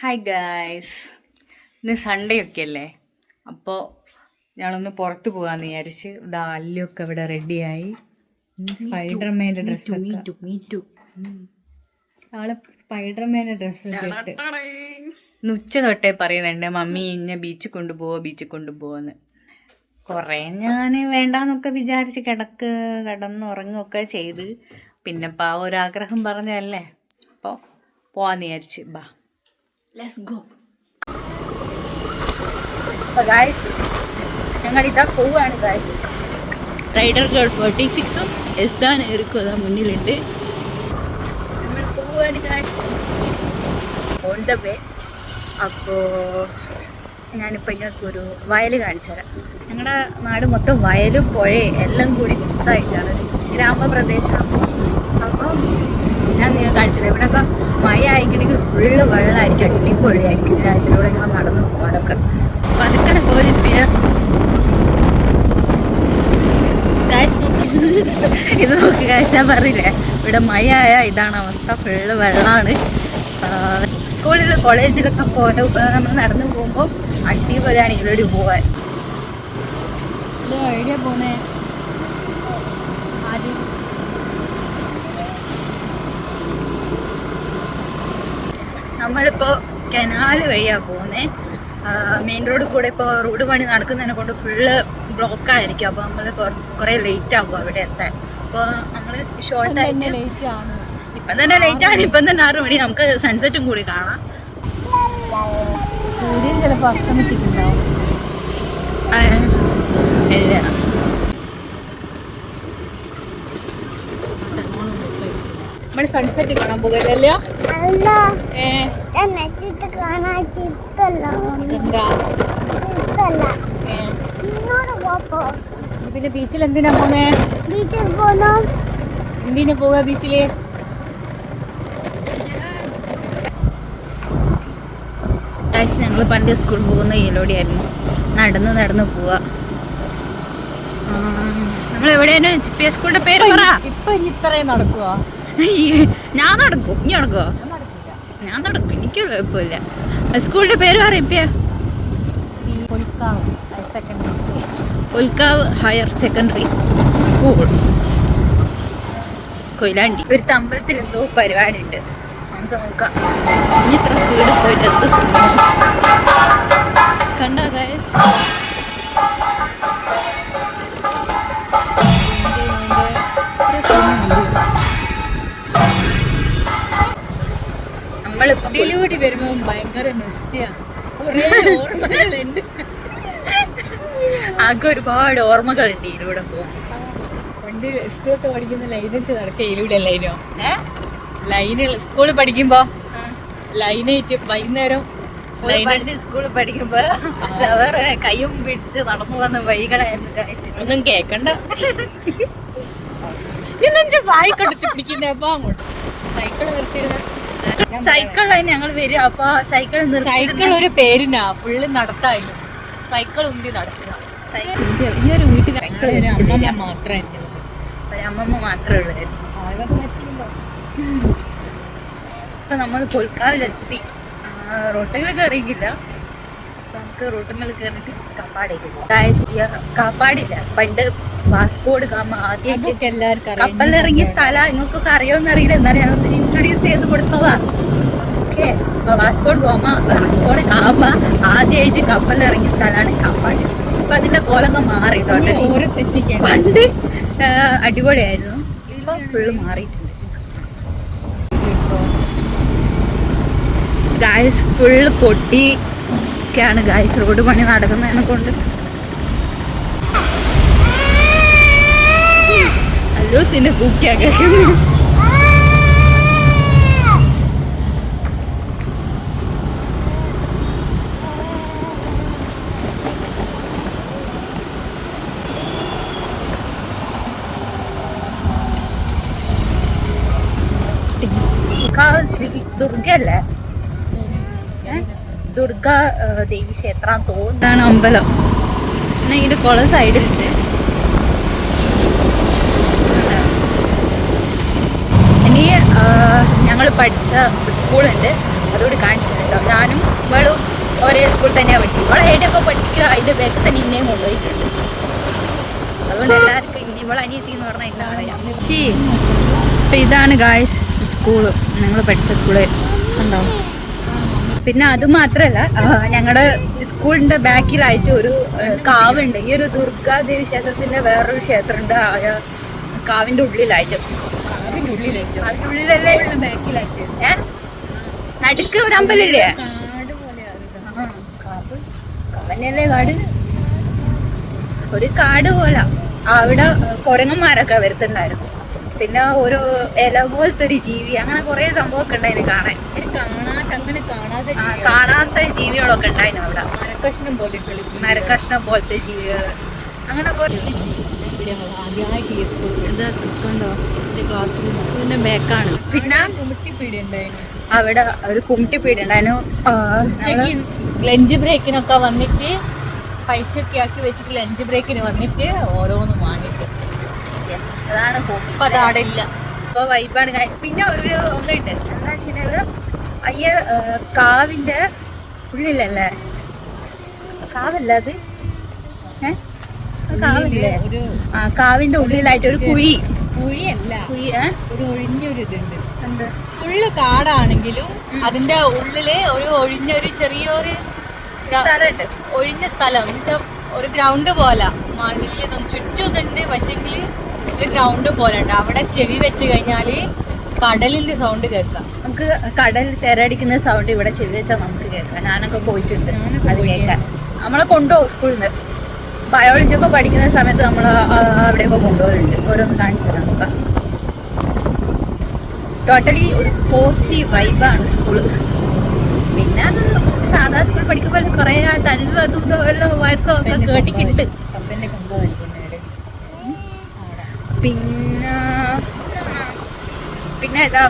Hi guys, ഇന്ന് Sunday ഒക്കെ അല്ലേ. അപ്പോൾ ഞങ്ങളൊന്ന് പുറത്ത് പോകാമെന്ന് വിചാരിച്ച് ഇതാ അല്ലൊക്കെ ഇവിടെ റെഡിയായി. സ്പൈഡർമാൻ്റെ ഡ്രസ്സൊക്കെ അവള് സ്പൈഡർമാൻ്റെ ഡ്രസ്സൊക്കെ ഇട്ട് ഇന്ന് ഉച്ച തൊട്ടേ പറയുന്നുണ്ട് മമ്മി ഇന്നെ ബീച്ചിൽ കൊണ്ടുപോകുമെന്ന്. കുറേ ഞാൻ വേണ്ടാന്നൊക്കെ വിചാരിച്ച് കിടന്നുറങ്ങുകയൊക്കെ ചെയ്ത് പിന്നെ ഒരാഗ്രഹം പറഞ്ഞതല്ലേ, അപ്പോൾ പോവാന്ന് വിചാരിച്ച്. ബാ ലെറ്റ്സ് ഗോ. അപ്പോൾ ഗായ്സ് ഞങ്ങളിതാ പോവുകയാണ് ഗായ്സ്. റൈഡർ ഗേൾ 46ഉം എസ്താൻ എറിക്കും അതാ മുന്നിലുണ്ട്. നമ്മൾ പോവുകയാണ് ഗായ്സ് ഓൺ ദ വേ. അപ്പോൾ ഞാനിപ്പോൾ ഇങ്ങനൊരു വയൽ കാണിച്ചു തരാം. ഞങ്ങളുടെ നാട് മൊത്തം വയലും പുഴയും എല്ലാം കൂടി മിക്സായിട്ടാണ്, ഗ്രാമപ്രദേശമാണ്. അപ്പം ഞാൻ നിങ്ങൾ കാണിച്ചത് ഇവിടെ ഇപ്പം മഴ ആയിക്കണമെങ്കിൽ ഫുള്ള് വെള്ളമായിരിക്കും, അടിപൊളിയായിരിക്കും. ഇതിലൂടെ ഇങ്ങനെ നടന്നു പോകാനൊക്കെ പതുക്കെ പോലിപ്പിയ കാശ് ഇത് നോക്കി കാശ്. ഞാൻ പറഞ്ഞില്ലേ ഇവിടെ മഴ ആയാൽ ഇതാണ് അവസ്ഥ, ഫുള്ള് വെള്ളമാണ്. സ്കൂളിൽ കോളേജിലൊക്കെ നമ്മൾ നടന്നു പോകുമ്പോൾ അടിപൊളിയാണ് ഇതിലൂടെ പോകാൻ. ഐഡിയ പോന്നേ ആദ്യം നമ്മളിപ്പോൾ കനാല് വഴിയാണ് പോകുന്നത്. മെയിൻ റോഡിൽ കൂടെ ഇപ്പോൾ റോഡ് പണി നടക്കുന്നതിനെ കൊണ്ട് ഫുള്ള് ബ്ലോക്കായിരിക്കും. അപ്പോൾ നമ്മൾ കുറേ ലേറ്റ് ആകും അവിടെ എത്താൻ. അപ്പോൾ നമ്മൾ ഷോർട്ടായിട്ട് ലേറ്റ് ആണ്, ഇപ്പം തന്നെ ലേറ്റ് ആണ്. ഇപ്പം തന്നെ 6 മണി. നമുക്ക് സൺസെറ്റും കൂടി കാണാം. സൂര്യൻ ചിലപ്പോൾ അസ്തമിച്ചിട്ടുണ്ടാവും. ഇല്ല, നമ്മൾ സൺസെറ്റ് കാണാൻ പോകുകയല്ലോ. പിന്നെ ബീച്ചിൽ എന്തിനാ പോന്നേ? എന്തിനാ പോവാ ബീച്ചില്? ഞങ്ങൾ പണ്ട് സ്കൂളിൽ പോകുന്ന ഇതിലൂടെയായിരുന്നു നടന്ന് പോവാ. നമ്മൾ എവിടെയാണ് സ്കൂളിന്റെ പേര് പറ. ഇപ്പൊ ഇത്രയും നടക്കുവാ? ഞാൻ നടക്കും. ഇനി നടക്കുവോ? ഞാൻ നടക്കും, എനിക്ക് കുഴപ്പമില്ല. സ്കൂളിന്റെ പേര് പറയിപ്പ പുൽക്കാവ് ഹയർ സെക്കൻഡറി സ്കൂൾ, കൊയിലാണ്ടി. ഒരു അമ്പലത്തിൽ എന്തോ പരിപാടി ഉണ്ട്, നമുക്ക് നോക്കാം. ഇനി ഇത്ര സ്പീഡിൽ പോയിട്ട് എന്തോ കണ്ടോ ഗൈസ്? നമ്മളിലൂടെ വരുമ്പോ ഭയങ്കര നൊസ്റ്റിയാണ്, ഓർമ്മകളുണ്ട്. ആകെ ഒരുപാട് ഓർമ്മകളുണ്ട് ഇതിലൂടെ പോകും. പണ്ട് സ്കൂളൊക്കെ പഠിക്കുന്ന ലൈനടിച്ച് നടക്കുക ഇതിലൂടെ ലൈനുകൾ സ്കൂളിൽ പഠിക്കുമ്പോ ലൈനായിട്ട് വൈകുന്നേരം സ്കൂളിൽ പഠിക്കുമ്പോ കയ്യും പിടിച്ച് നടന്നു വന്ന വഴികളായിരുന്നു. ഒന്നും കേക്കണ്ട, ഇന്നെഞ്ച് വായി കടിച്ച് പിടിക്കുന്ന. അപ്പൊ അങ്ങോട്ട് സൈക്കിള് നിർത്തിയിരുന്ന സൈക്കിളിൽ ഞങ്ങൾ വരിക. അപ്പൊ സൈക്കിൾ ഒരു പേരിനാ, ഫുള്ള് നടത്തായിരുന്നു. സൈക്കിൾ ഉന്തി നടക്കുക. ഈ ഒരു വീട്ടിൽ സൈക്കിൾ അമ്മമ്മ മാത്രമായിരുന്നു, ഒരമ്മമ്മ മാത്രമേ ഉള്ളായിരുന്നു. ഇപ്പൊ നമ്മൾ പുൽക്കാവിലെത്തി. റോട്ടിൽ കയറിയില്ല, നമുക്ക് റോട്ടുമ്മൽ കയറിയിട്ട് കാപ്പാടേക്ക് പോകും. കാപ്പാടില്ല, പണ്ട് വാസ്കോഡ് ഗാമ ആദ്യമായിട്ട് എല്ലാവർക്കും കപ്പലിറങ്ങിയ സ്ഥലം. നിങ്ങൾക്കൊക്കെ അറിയാമെന്ന് അറിയില്ല, എന്നാലും ഞങ്ങൾ ഇൻട്രൊഡ്യൂസ് ചെയ്ത് കൊടുത്തതാ. ഓക്കെ, വാസ്കോഡ് ഗാമ ആദ്യമായിട്ട് കപ്പലിറങ്ങിയ സ്ഥലമാണ് കാപ്പാട്. ഇപ്പൊ അതിന്റെ കോലൊക്കെ മാറി. പണ്ട് അടിപൊളിയായിരുന്നു, ഇപ്പൊ ഫുള്ള് മാറിയിട്ടുണ്ട്. ഗായ്സ് ഫുള്ള് പൊട്ടി ഒക്കെയാണ് ഗായ്സ്, റോഡ് പണി നടക്കുന്നതിനെ കൊണ്ട്. അല്ലൂസിന്റെ കുക്കിയൊക്കെ ശ്രീ ദുർഗ അല്ലേ, ദുർഗ ദേവി ക്ഷേത്രം തോന്നാണ് അമ്പലം. പിന്നെ ഇതിന്റെ കുളം സൈഡിലുണ്ട്. ഇനി ഞങ്ങൾ പഠിച്ച സ്കൂളുണ്ട്, അതുകൊണ്ട് കാണിച്ചിട്ടുണ്ടോ. ഞാനും ഇവളും ഒരേ സ്കൂളിൽ തന്നെയാണ് പഠിച്ചത്. ഇവളെ എവിടെയൊക്കെ പഠിക്കുക അതിൻ്റെ ബാക്കിൽ തന്നെ ഇന്നേയും കൊണ്ടുപോയിട്ടുണ്ട്. അതുകൊണ്ട് എല്ലാവർക്കും ഇനി ഇവളെ അനിയത്തി എന്ന് പറഞ്ഞാൽ ഇന്ന അറിയാം. അപ്പം ഇതാണ് ഗായ്സ് സ്കൂള്, ഞങ്ങൾ പഠിച്ച സ്കൂള് ഉണ്ടോ. പിന്നെ അത് മാത്രമല്ല, ഞങ്ങളുടെ സ്കൂളിൻ്റെ ബാക്കിലായിട്ട് ഒരു കാവുണ്ട്. ഈ ഒരു ദുർഗാദേവി ക്ഷേത്രത്തിൻ്റെ വേറൊരു ക്ഷേത്രമുണ്ട് കാവിൻ്റെ ഉള്ളിലായിട്ട്. അതിൻ്റെ ഉള്ളിലല്ലേ ബാക്കിലായിട്ട് നടുക്ക് ഒരു അമ്പലല്ലേ, കാവന്നല്ലേ കാട്, ഒരു കാട് പോലെ. അവിടെ കുരങ്ങന്മാരൊക്കെ വരുത്തുണ്ടായിരുന്നു. പിന്നെ ഒരു ഇല പോലത്തെ ഒരു ജീവി, അങ്ങനെ കുറെ സംഭവമൊക്കെ ഉണ്ടായിരുന്നു കാണാൻ. കാണാത്ത ജീവികളൊക്കെ ഉണ്ടായിരുന്നു അവിടെ. മരക്കഷ്ണം പോലത്തെ ജീവികൾ, അങ്ങനെ സ്കൂളിന്റെ ബാക്കാണ്. പിന്നെ അവിടെ ഒരു കുമ്മിട്ടിപ്പീടി ഉണ്ടായിരുന്നു. ലഞ്ച് ബ്രേക്കിനൊക്കെ വന്നിട്ട് പൈസ ഒക്കെ ആക്കി വെച്ചിട്ട് ലഞ്ച് ബ്രേക്കിന് വന്നിട്ട് ഓരോന്ന് വാങ്ങിട്ട്. യെസ്, അതാണ് ഹോബി. ഇപ്പൊ അതാടില്ല. ഇപ്പൊ വൈബാണ് ഗൈസ്. പിന്നെ ഒരു ഒന്നുണ്ട്, എന്താ വെച്ചിട്ടുണ്ടെങ്കിൽ അയ്യ കാവിന്റെ ഉള്ളിലല്ലേ, കാവല്ല അത്, കാവില്ലേ, കാവിന്റെ ഉള്ളിലായിട്ട് ഒരു കുഴിയല്ല, ഒരു ഒഴിഞ്ഞൊരു ഇതുണ്ട്. ഫുള്ള് കാടാണെങ്കിലും അതിന്റെ ഉള്ളില് ഒരു ഒഴിഞ്ഞൊരു ചെറിയൊരു ഒഴിഞ്ഞ സ്ഥലം എന്ന് വെച്ചാൽ ഒരു ഗ്രൗണ്ട് പോലെ വലിയതൊന്നും ചുറ്റും ഇതുണ്ട്. പക്ഷെങ്കിൽ ഒരു ഗ്രൗണ്ട് പോലെ ഉണ്ട്. അവിടെ ചെവി വെച്ച് കഴിഞ്ഞാല് കടലിന്റെ സൗണ്ട് കേൾക്കാം. നമുക്ക് കടൽ തിരടിക്കുന്ന സൗണ്ട് ഇവിടെ ചെവി വെച്ചാൽ നമുക്ക് കേൾക്കാം. ഞാനൊക്കെ പോയിട്ടുണ്ട് അത് കേൾക്കാൻ. നമ്മളെ കൊണ്ടുപോകും സ്കൂളിൽ നിന്ന്. ബയോളജി ഒക്കെ പഠിക്കുന്ന സമയത്ത് നമ്മൾ അവിടെയൊക്കെ കൊണ്ടുപോകുന്നുണ്ട്. ഓരോന്ന് കാണിച്ചു തരാം നമുക്ക്. ടോട്ടലി ഒരു പോസിറ്റീവ് വൈബാണ് സ്കൂള്. പിന്നെ സാധാ സ്കൂൾ പഠിക്കുമ്പോൾ കുറെ തല്ലും അതും എല്ലാം വഴക്കോ ഒക്കെ കേട്ടിട്ടുണ്ട്. പിന്നെ ഇതാ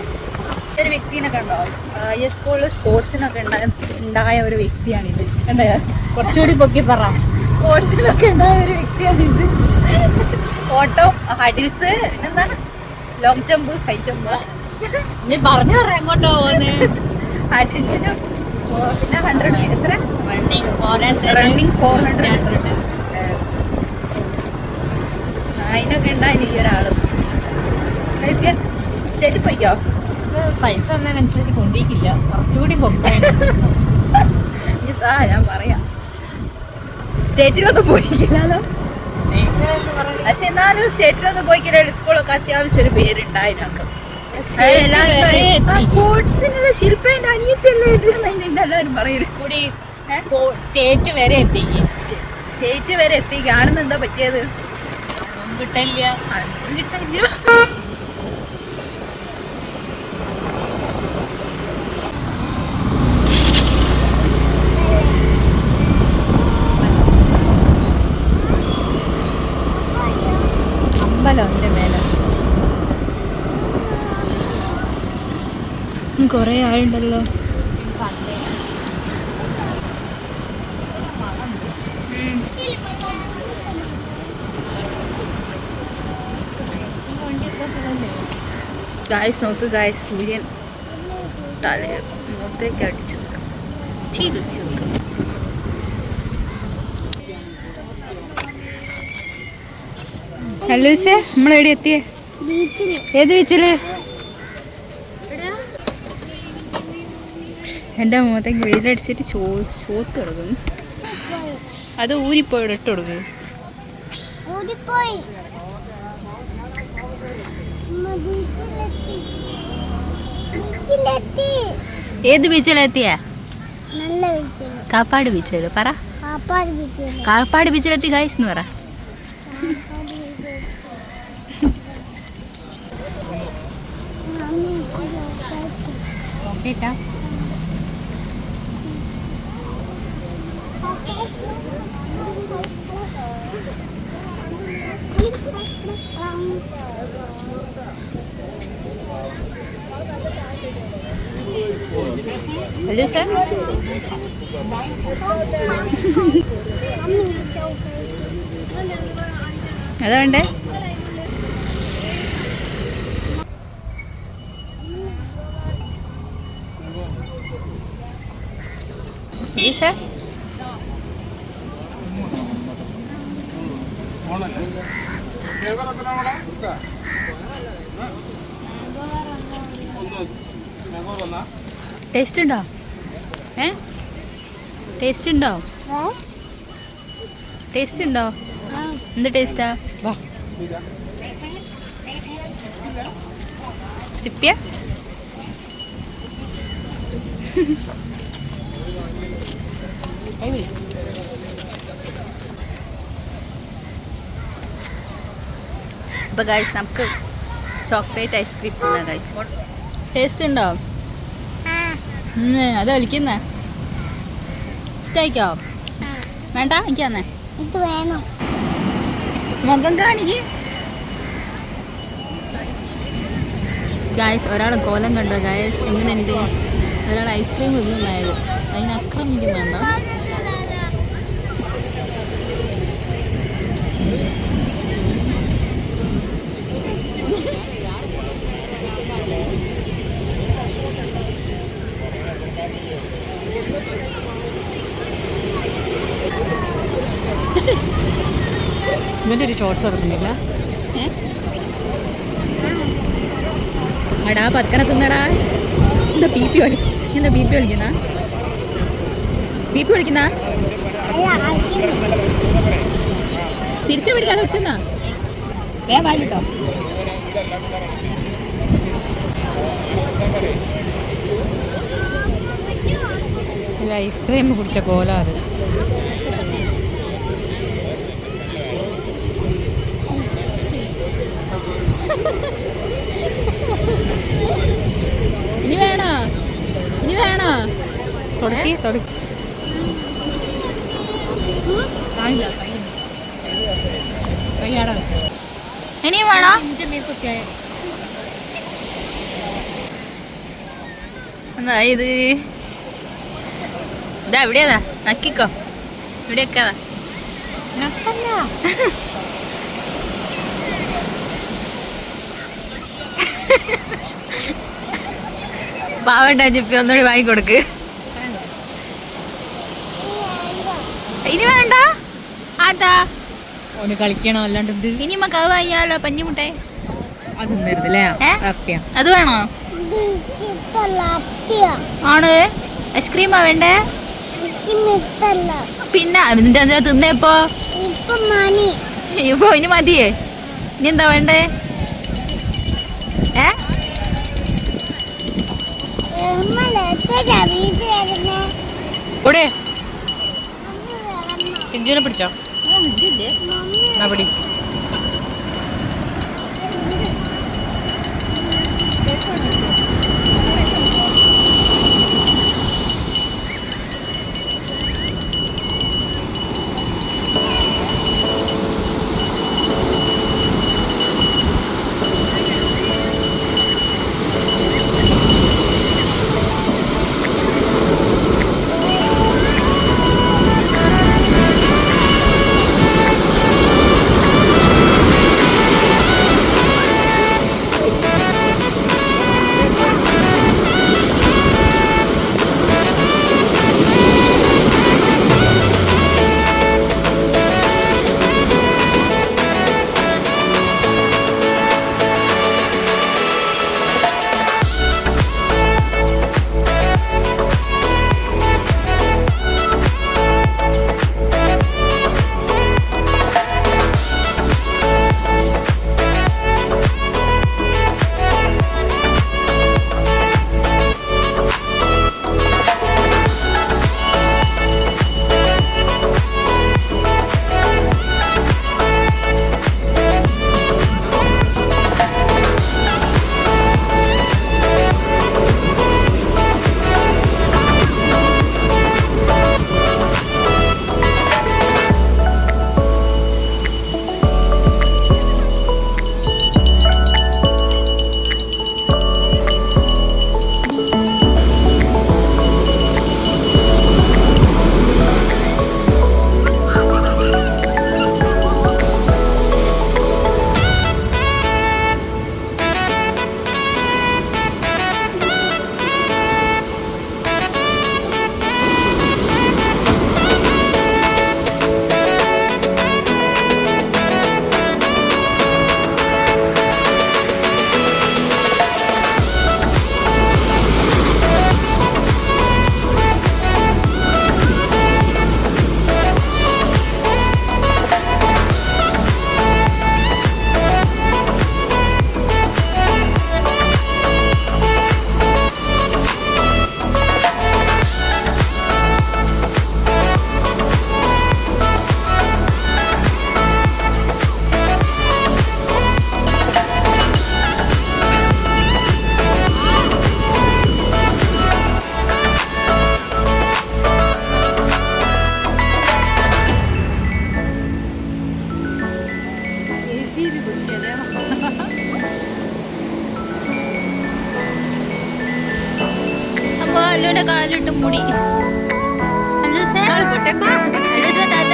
ഒരു വ്യക്തിനെ കണ്ടോ, ഈ സ്കൂളിൽ സ്പോർട്സിനൊക്കെ ഉണ്ടായ ഒരു വ്യക്തിയാണിത്. കണ്ടോ, കുറച്ചുകൂടി പൊക്കി പറ. സ്പോർട്സിനൊക്കെ ഉണ്ടായ ഒരു വ്യക്തിയാണിത്. ഓട്ടം, ഹഡിൽസ്, പിന്നെന്താണ് ലോങ് ജമ്പ്, ഹൈ ജമ്പ്. നീ പറഞ്ഞു പറയാം എങ്ങോട്ടോ പോകുന്നത്. ഹഡിൽസിനും പിന്നെ 100 എത്ര റണ്ണിങ് 400. അതിനൊക്കെ ഉണ്ടായില്ല ഈ ഒരാള്. സ്റ്റേറ്റ് പോയിക്കോ. പൈസ ഒന്നനുസരിച്ച് കൊണ്ടിരിക്കില്ല, കുറച്ചുകൂടി പൊക്കാണ്. ഞാൻ പറയാം, സ്റ്റേറ്റിലൊന്നും പോയിക്കില്ലല്ലോ. പക്ഷെ എന്നാലും സ്റ്റേറ്റിലൊന്നും പോയിക്കില്ല. സ്കൂളൊക്കെ അത്യാവശ്യം ഒരു പേരുണ്ടായിരുന്നു. സ്പോർട്സിനുള്ള ശില്പന്റെ അനിയത്തിയല്ലേ എല്ലാവരും പറയുന്നത്. സ്റ്റേറ്റ് വരെ എത്തിക്കും. സ്റ്റേറ്റ് വരെ എത്തിക്കാണെന്ന് എന്താ പറ്റിയത്? കിട്ടില്ല. അമ്പലം എൻ്റെ മേലെ കൊറേ ആളുണ്ടല്ലോ. ഗായ്സ് നോക്ക് ഗായ്സ്, സൂര്യൻ തല മുഖത്തേക്ക് അടിച്ചു നിൽക്കും. ഹലോ സേ, നമ്മളെവിടെ എത്തിയേ? ഏത് ബീച്ചില്? എൻ്റെ മുഖത്തേക്ക് വെയിലടിച്ചിട്ട് ചോത്ത് കിടക്കുന്നു. അത് ഊരിപ്പോയി ഇട്ട് കൊടുക്കുക. ഏത് ബീച്ചിലെത്തിയ? കാപ്പാട് ബീച്ചില് പറ. കാപ്പാട് ബീച്ചിലെത്തി ഗൈസ് എന്ന് പറ. ഹലോ സർ, അതുകൊണ്ട് ഈസേ ടേസ്റ്റ് ഉണ്ടോ? ടേസ്റ്റ് ഉണ്ടോ? ടേസ്റ്റ് ഉണ്ടോ? എന്ത് ടേസ്റ്റാ? ചിപ്പിയ അപ്പോൾ ഗൈസ് നമുക്ക് ചോക്ലേറ്റ് ഐസ്ക്രീം തിന്നാം ഗൈസ്. ടേസ്റ്റ് ഉണ്ടോ? അത് കളിക്കുന്നേ ഇഷ്ടമായിക്കോ? വേണ്ട എനിക്ക് തന്നെ മുഖം കാണിക്ക് ഗായ്സ്. ഒരാൾ കോലം കണ്ടോ ഗായ്സ്? എങ്ങനെയുണ്ട്? ഒരാൾ ഐസ്ക്രീം തിന്നുണ്ടായത് അതിന് ആക്രമിക്കുന്നുണ്ടോ? ഇവൻ്റെ ഒരു ഷോർട്സ് ഇറക്കുന്നില്ല. അടാ പത്ക്കനെ തിന്നടാ. എന്താ ബി പി എന്താ ബി പി കളിക്കുന്ന? ബി പി കളിക്കുന്ന തിരിച്ചു പിടിക്കാതെ ഒറ്റുന്ന വായിട്ടോ. ഐസ്ക്രീം കുടിച്ച കോല അത്. ഇനി വേണോ? ഇനി വേണോ? തുടക്കി ഇനിയും വേണോ? എന്താ ഇത്? ഇതാ എവിടെയാ? നക്കിക്കോ. ഇവിടെയൊക്കെ പാവണ്ട ചിപ്പി ഒന്നുകൂടി വാങ്ങിക്കൊടുക്ക്. ഇനി വേണ്ട. അതാ ഒന്ന് കളിക്കണോ? അല്ലാണ്ട് ഇത് ഇനി മക്കാവ് വാങ്ങിയാലോ പഞ്ഞിമുട്ടേ? അതൊന്നല്ലേ അത് വേണോ? ആണ് ഐസ്ക്രീമാ വേണ്ടേ? പിന്നെ എന്താ തിന്നേപ്പോ? ഇപ്പൊ ഇനി മതിയേ? ഇനി എന്താ വേണ്ടേ? ചിഞ്ചുവിനെ പിടിച്ചോ? പിടി. കൂടി. Hello sir, hello sir, Tata.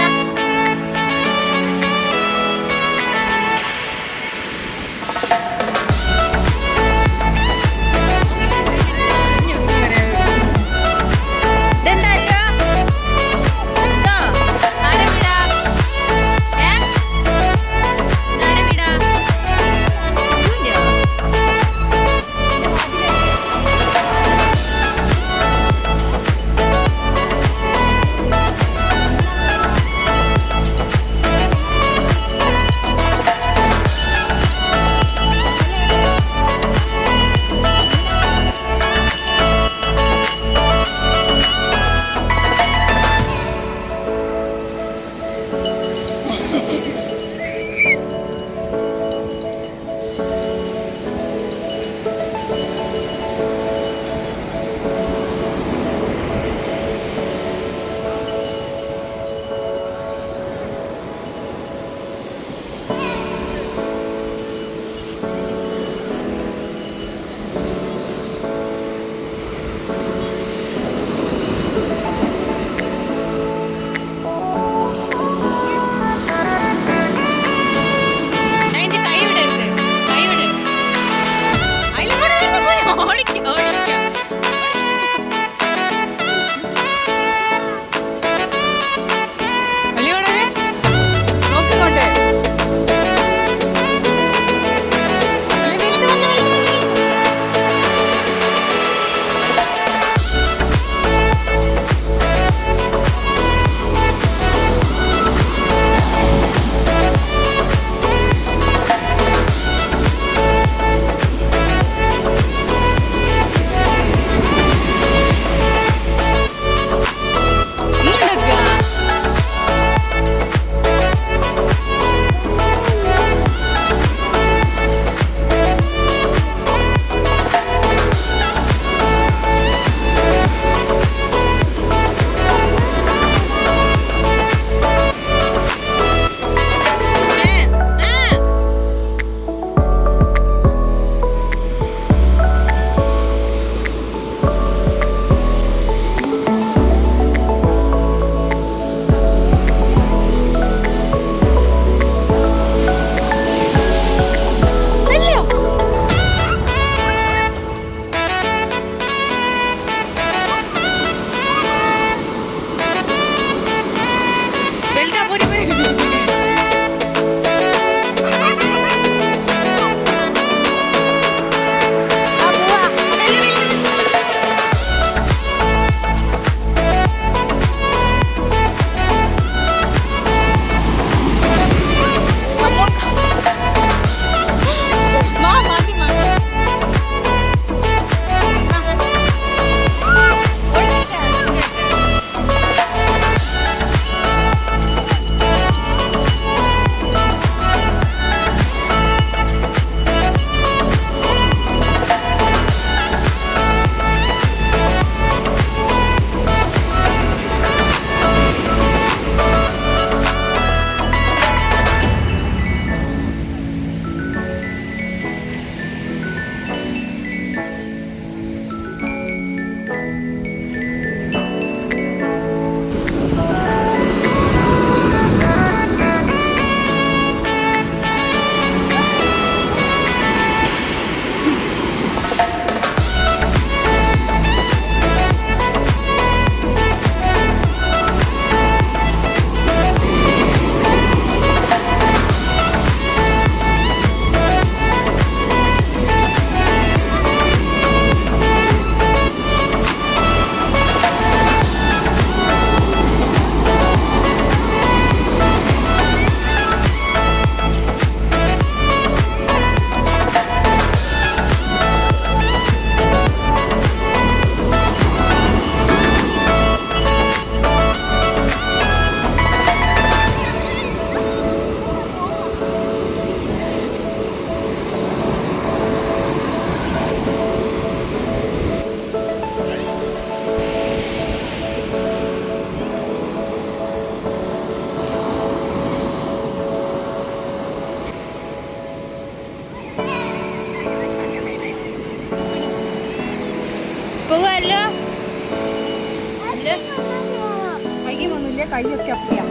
പയ്യെ കൈയൊക്കെ അപ്പിയാ.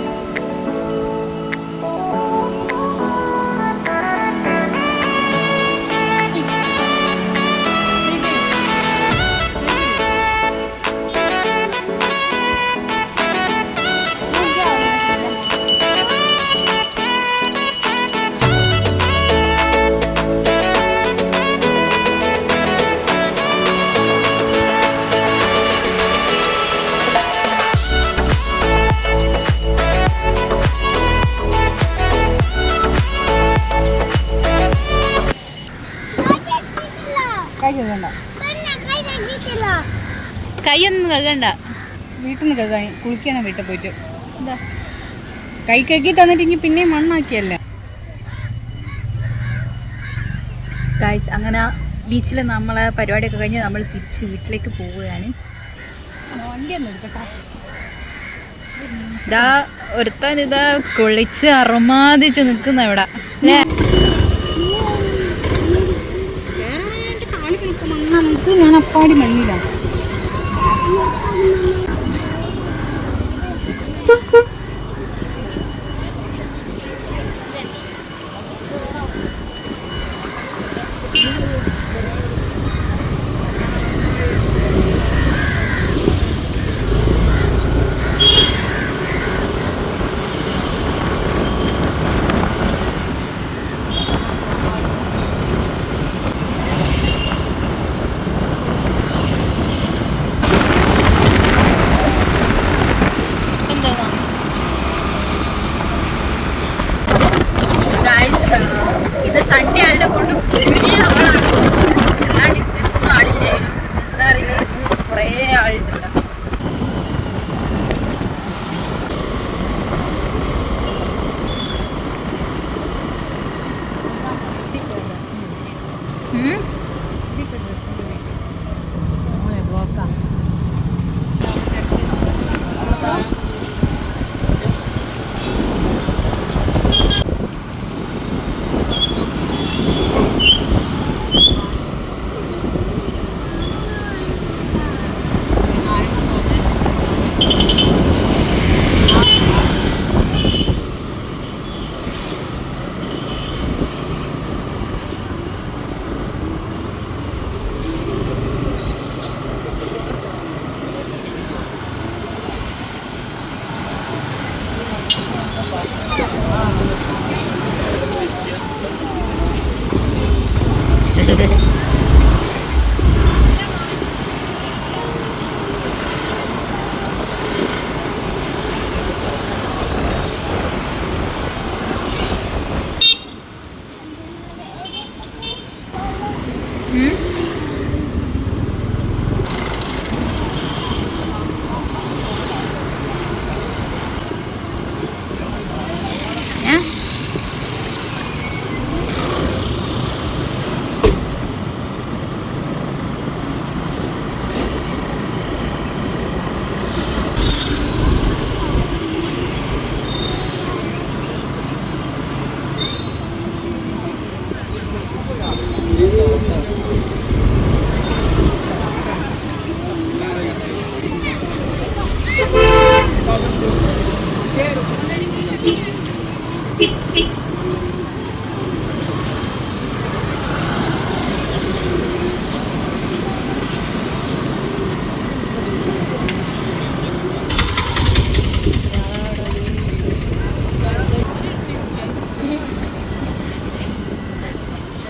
കൈയൊന്നും കഴുകണ്ട, വീട്ടിൽ നിന്ന് കഴുകാൻ കുളിക്കണം. വീട്ടിൽ പോയിട്ട് എന്താ കൈ കഴുകി തന്നിട്ട് ഇനി പിന്നെയും മണ്ണാക്കിയല്ലേ. ഗൈസ്, അങ്ങനെ ബീച്ചിൽ നമ്മളെ പരിപാടിയൊക്കെ കഴിഞ്ഞ് നമ്മൾ തിരിച്ച് വീട്ടിലേക്ക് പോവുകയാണ്. വണ്ടിയൊന്നും എടുക്കട്ടെ. ഇതാ ഒരുത്താൻ ഇതാ കുളിച്ച് അറുമാതിച്ച് നിൽക്കുന്ന ഇവിടെ അല്ലേ. ഞാൻ അപ്പാടി മണ്ണിലാണ്. ഇത് സൺഡേ ആയതിനെ കൊണ്ട് ആളാണ്. അല്ലാണ്ട് ഇതൊന്നും ആളില്ലായിരുന്നു. എന്താ അറിയില്ല, കുറേ ആളുണ്ട്.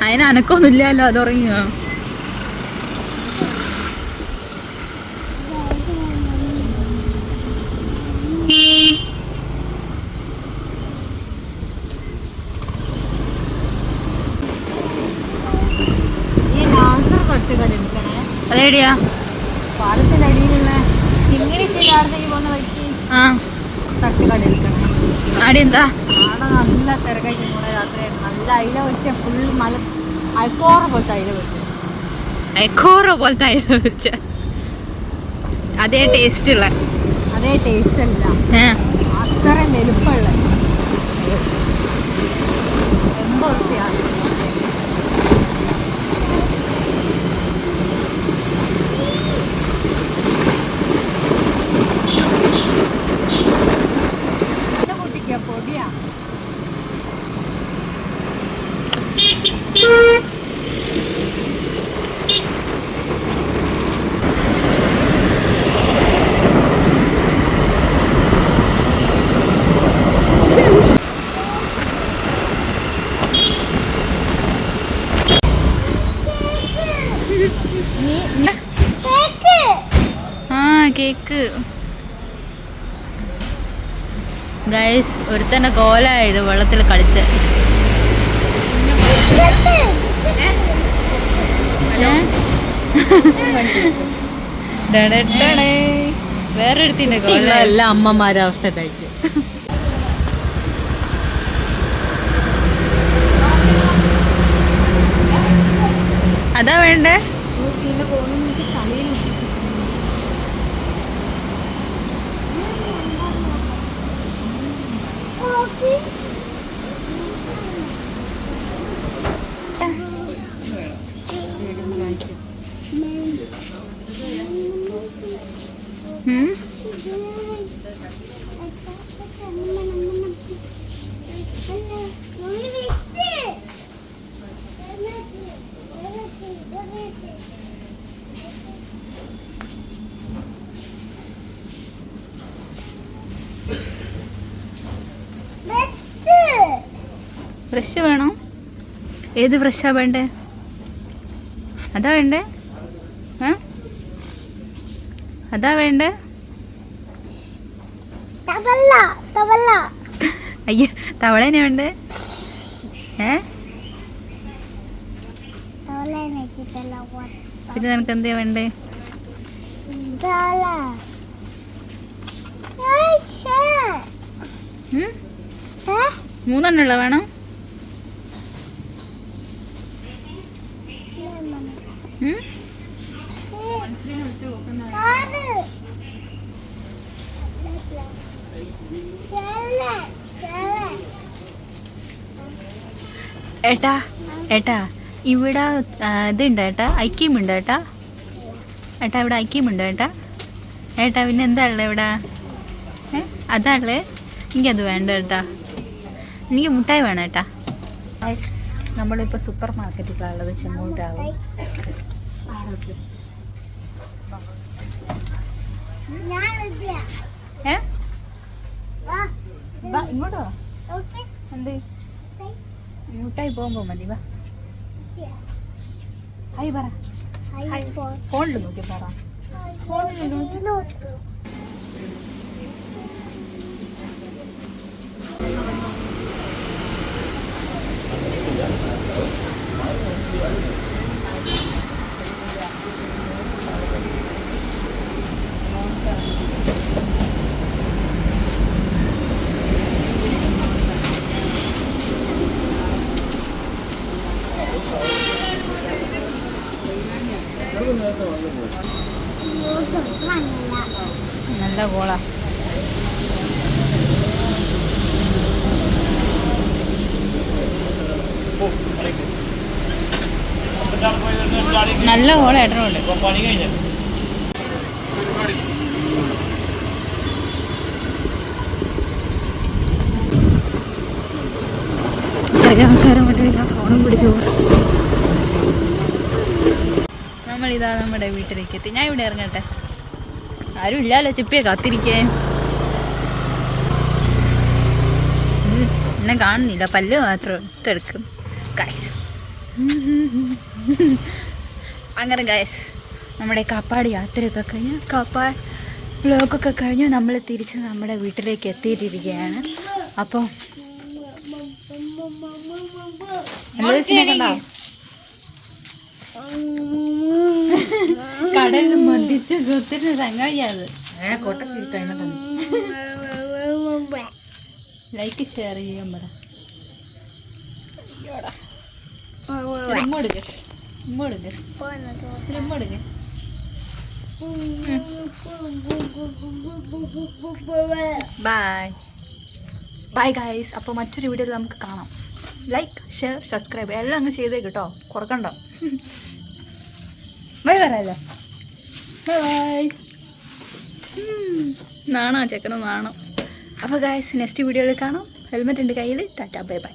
അതിന് അനക്കൊന്നുമില്ലല്ലോ, അത് ഉറങ്ങിയോ? അതേടിയാ പാലത്തിനടിയിലുള്ള ഇങ്ങനെ ചെയ്യാറുണ്ടെങ്കിൽ പോകുന്ന വഴിക്ക് തട്ടുകട എടുക്കണം. ആടെ എന്താ ആടെ നല്ല തിരക്കായിട്ട് പോണ രാത്രി നല്ല അയില വെച്ച ഫുൾ മല അയക്കോറ പോലത്തെ അയില വെച്ചു. അയക്കോറ പോലത്തെ അയില വെച്ച അതേ ടേസ്റ്റ് ഉള്ള അതേ ടേസ്റ്റ് അല്ല, അത്രയും വലുപ്പമുള്ള 80 റുപ്യാണ്. വെള്ളത്തിലേക്ക്. ഗൈസ് ഒരുത്തന്നെ കോലായത് വെള്ളത്തിൽ കളിച്ച്. വേറൊരുത്തിന്റെ കോല. എല്ലാ അമ്മമാരുടെ അവസ്ഥ ഇതായിരിക്കും. അതാ വേണ്ടേ? ബ്രഷ് വേണോ? ഏത് ബ്രഷാ വേണ്ടേ? അതാ വേണ്ടേ? അതാ വേണ്ടേ? അയ്യോ തവളേനെ വേണ്ടേ? പിന്നെ നിനക്ക് എന്താ വേണ്ടേ? മൂന്നെണ്ണുള്ള വേണം? ഏട്ടാ ഏട്ടാ ഇവിടെ ഇതുണ്ട് ഏട്ടാ, ഐക്യമുണ്ട് ഏട്ടാ. ഏട്ടാ ഇവിടെ ഐക്യമുണ്ട് ഏട്ടാ. ഏട്ടാ പിന്നെ എന്താ ഉള്ളത് ഇവിടെ? അതാ ഉള്ളത്? എനിക്കത് വേണ്ട ഏട്ടാ, എനിക്ക് മുട്ടായി വേണം ഏട്ടാ. നമ്മളിപ്പോൾ സൂപ്പർ മാർക്കറ്റിലുള്ളത് ചെമ്മൂട്ടാവും. ഇങ്ങോട്ടോ എന്ത് മുട്ടായി പോകുമ്പോ മതി. വാ ഹായ് പറ. ഫോണിൽ നോക്കി പറ. ഫോണിൽ നോക്കി. നല്ല കോള. നല്ല കോള ഏട്ടനുണ്ട്. ഫോണും പിടിച്ചു. നമ്മളിതാ നമ്മുടെ വീട്ടിലേക്ക് എത്തി. ഞാൻ ഇവിടെ ഇറങ്ങട്ടെ, ആരും ഇല്ലല്ലോ ചിപ്പിയെ കാത്തിരിക്കേ. എന്നെ കാണുന്നില്ല, പല്ല് മാത്രം എടുക്കും ഗൈസ്. അങ്ങനെ ഗൈസ് നമ്മുടെ കാപ്പാട് യാത്രയൊക്കെ കഴിഞ്ഞ്, കാപ്പാട് വ്ലോഗൊക്കെ കഴിഞ്ഞ് നമ്മൾ തിരിച്ച് നമ്മുടെ വീട്ടിലേക്ക് എത്തിയിട്ടിരിക്കുകയാണ്. അപ്പോൾ കടലിൽ മന്ദിച്ച് കൊത്തിന് സംഗതിയത്. ലൈക്ക് ഷെയർ ചെയ്യാൻ പറ. Bye bye guys. അപ്പോൾ മറ്റൊരു വീഡിയോയിൽ നമുക്ക് കാണാം. ലൈക്ക് ഷെയർ സബ്സ്ക്രൈബ് എല്ലാം അങ്ങ് ചെയ്തേ കേട്ടോ, കുറക്കണ്ടോ. ബൈ പറയല്ലേ. ബൈ. നാണോ ചെക്കനോ നാണോ. അപ്പോൾ ഗൈസ് നെക്സ്റ്റ് വീഡിയോയിൽ കാണാം. ഹെൽമെറ്റ് ഉണ്ട് കയ്യിൽ. Tata bye bye.